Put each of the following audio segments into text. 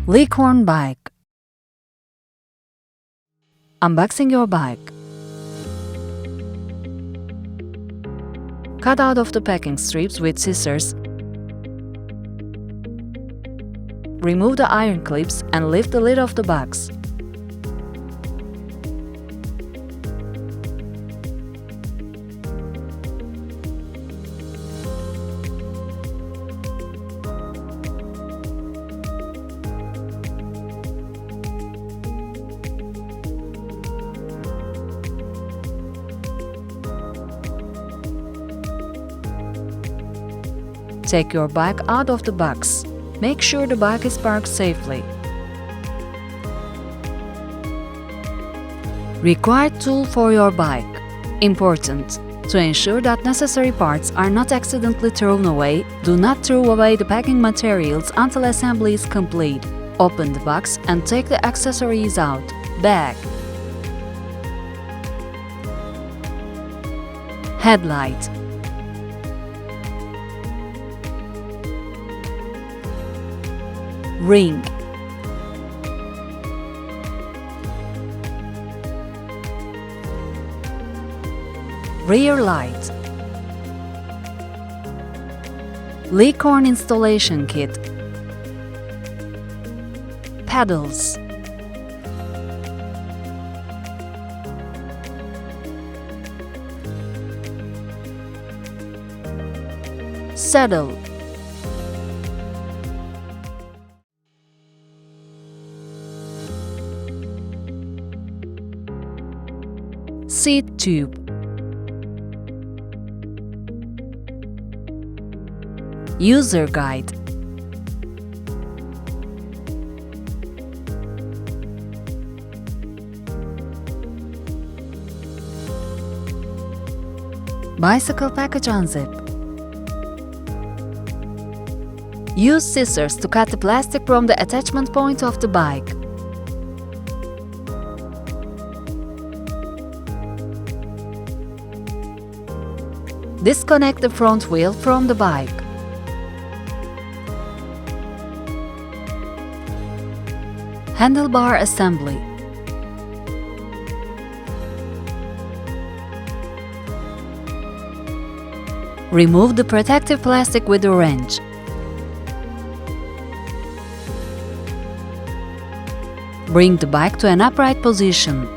Licorne bike. Unboxing your bike. Cut out of the packing strips with scissors. Remove the iron clips and lift the lid of the box. Take your bike out of the box. Make sure the bike is parked safely. Required tool for your bike. Important. To ensure that necessary parts are not accidentally thrown away, do not throw away the packing materials until assembly is complete. Open the box and take the accessories out. Bag. Headlight. Ring. Rear light. Licorne installation kit. Pedals. Saddle. Seat tube. User guide. Bicycle package unzip. Use scissors to cut the plastic from the attachment point of the bike. Disconnect the front wheel from the bike. Handlebar assembly. Remove the protective plastic with a wrench. Bring the bike to an upright position.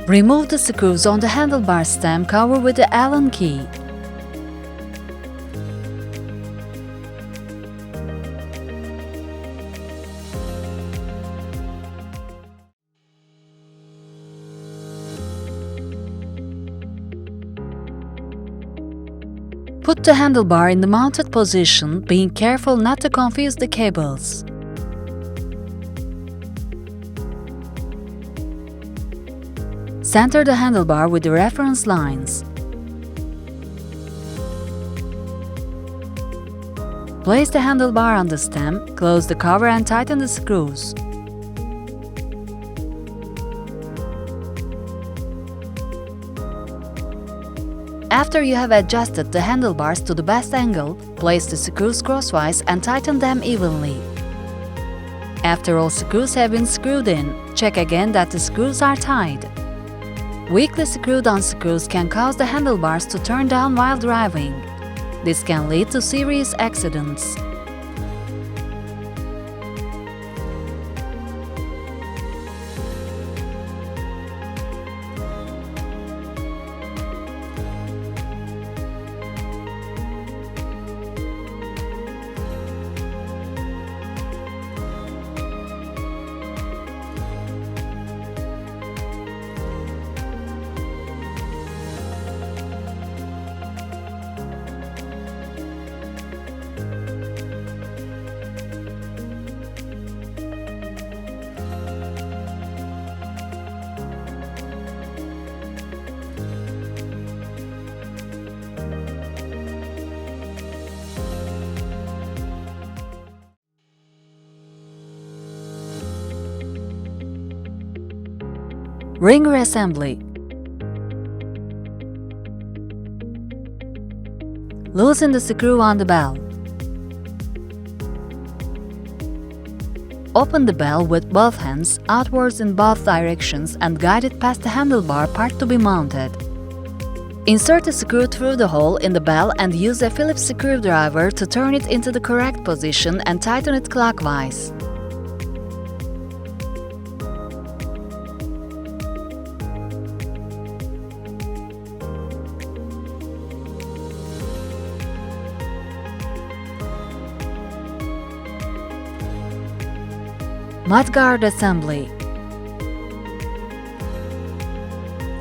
Remove the screws on the handlebar stem cover with the Allen key. Put the handlebar in the mounted position, being careful not to confuse the cables. Center the handlebar with the reference lines. Place the handlebar on the stem, close the cover and tighten the screws. After you have adjusted the handlebars to the best angle, place the screws crosswise and tighten them evenly. After all screws have been screwed in, check again that the screws are tight. Weakly screwed-on screws can cause the handlebars to turn down while driving. This can lead to serious accidents. Ring reassembly. Loosen the screw on the bell. Open the bell with both hands outwards in both directions and guide it past the handlebar part to be mounted. Insert a screw through the hole in the bell and use a Phillips screwdriver to turn it into the correct position and tighten it clockwise. Mudguard assembly.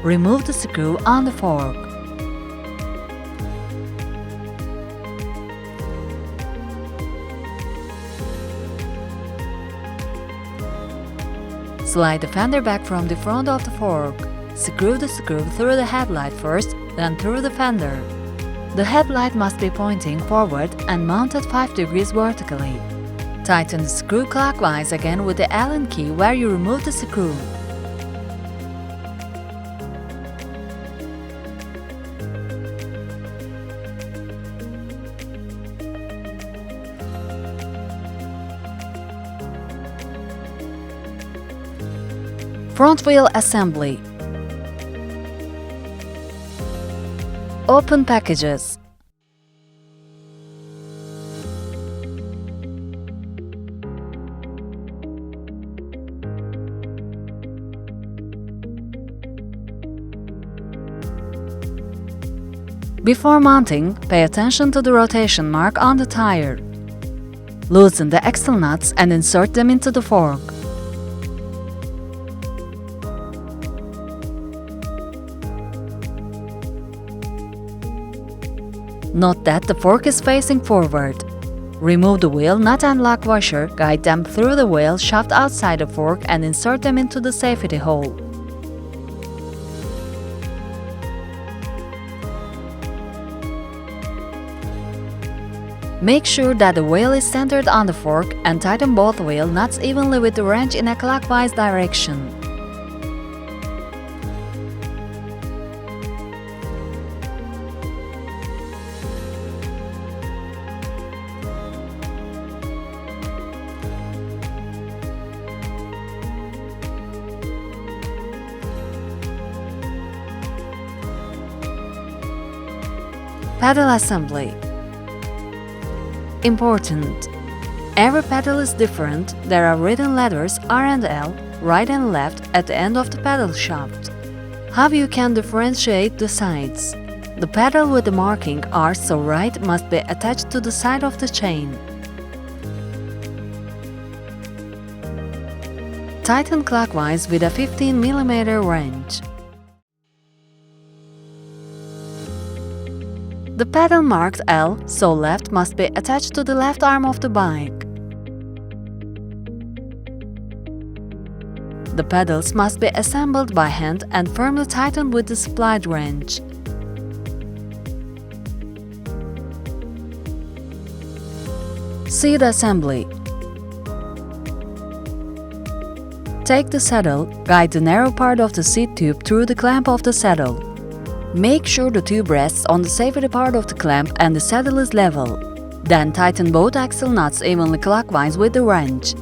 Remove the screw on the fork. Slide the fender back from the front of the fork. Screw the screw through the headlight first, then through the fender. The headlight must be pointing forward and mounted 5 degrees vertically. Tighten the screw clockwise again with the Allen key where you remove the screw. Front wheel assembly. Open packages. Before mounting, pay attention to the rotation mark on the tire. Loosen the axle nuts and insert them into the fork. Note that the fork is facing forward. Remove the wheel nut and lock washer, guide them through the wheel shaft outside the fork and insert them into the safety hole. Make sure that the wheel is centered on the fork and tighten both wheel nuts evenly with the wrench in a clockwise direction. Pedal assembly. Important. Every pedal is different. There are written letters R and L, right and left, at the end of the pedal shaft. How you can differentiate the sides? The pedal with the marking R so right must be attached to the side of the chain. Tighten clockwise with a 15 mm wrench. The pedal marked L, so left, must be attached to the left arm of the bike. The pedals must be assembled by hand and firmly tightened with the supplied wrench. Seat assembly. Take the saddle, guide the narrow part of the seat tube through the clamp of the saddle. Make sure the tube rests on the safety part of the clamp and the saddle is level. Then tighten both axle nuts evenly clockwise with the wrench.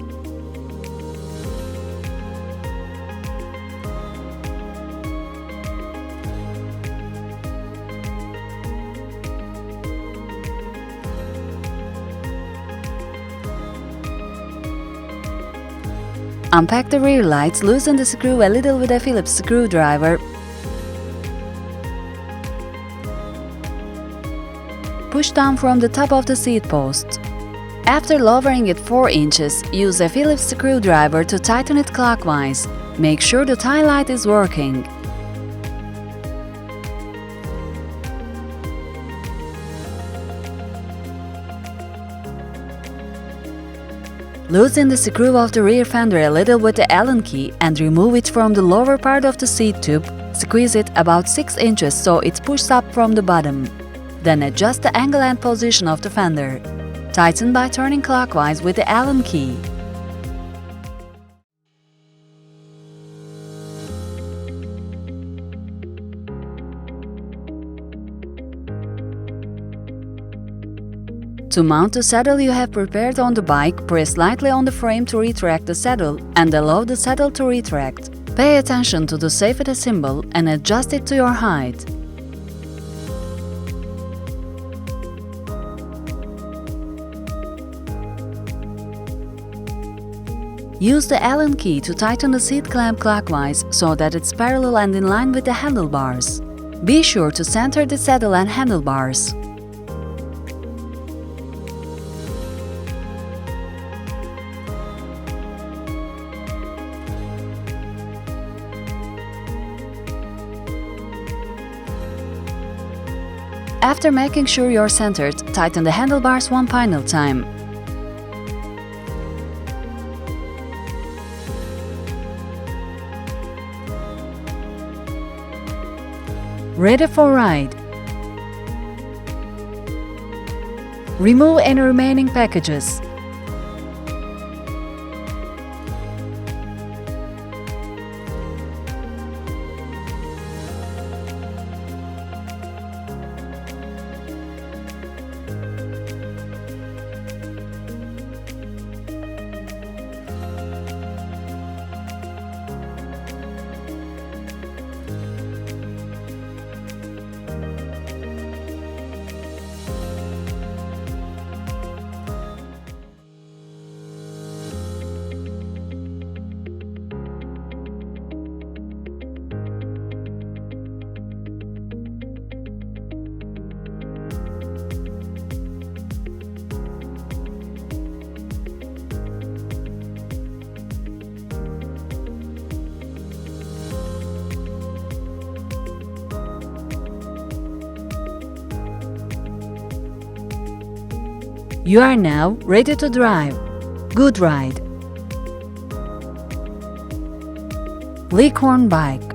Unpack the rear lights, loosen the screw a little with a Phillips screwdriver. Push down from the top of the seat post. After lowering it 4 inches, use a Phillips screwdriver to tighten it clockwise. Make sure the tail light is working. Loosen the screw of the rear fender a little with the Allen key and remove it from the lower part of the seat tube. Squeeze it about 6 inches so it pushes up from the bottom. Then adjust the angle and position of the fender. Tighten by turning clockwise with the Allen key. To mount the saddle you have prepared on the bike, press lightly on the frame to retract the saddle and allow the saddle to retract. Pay attention to the safety symbol and adjust it to your height. Use the Allen key to tighten the seat clamp clockwise so that it's parallel and in line with the handlebars. Be sure to center the saddle and handlebars. After making sure you're centered, tighten the handlebars one final time. Ready for ride. Remove any remaining packages. You are now ready to drive. Good ride. Licorne bike.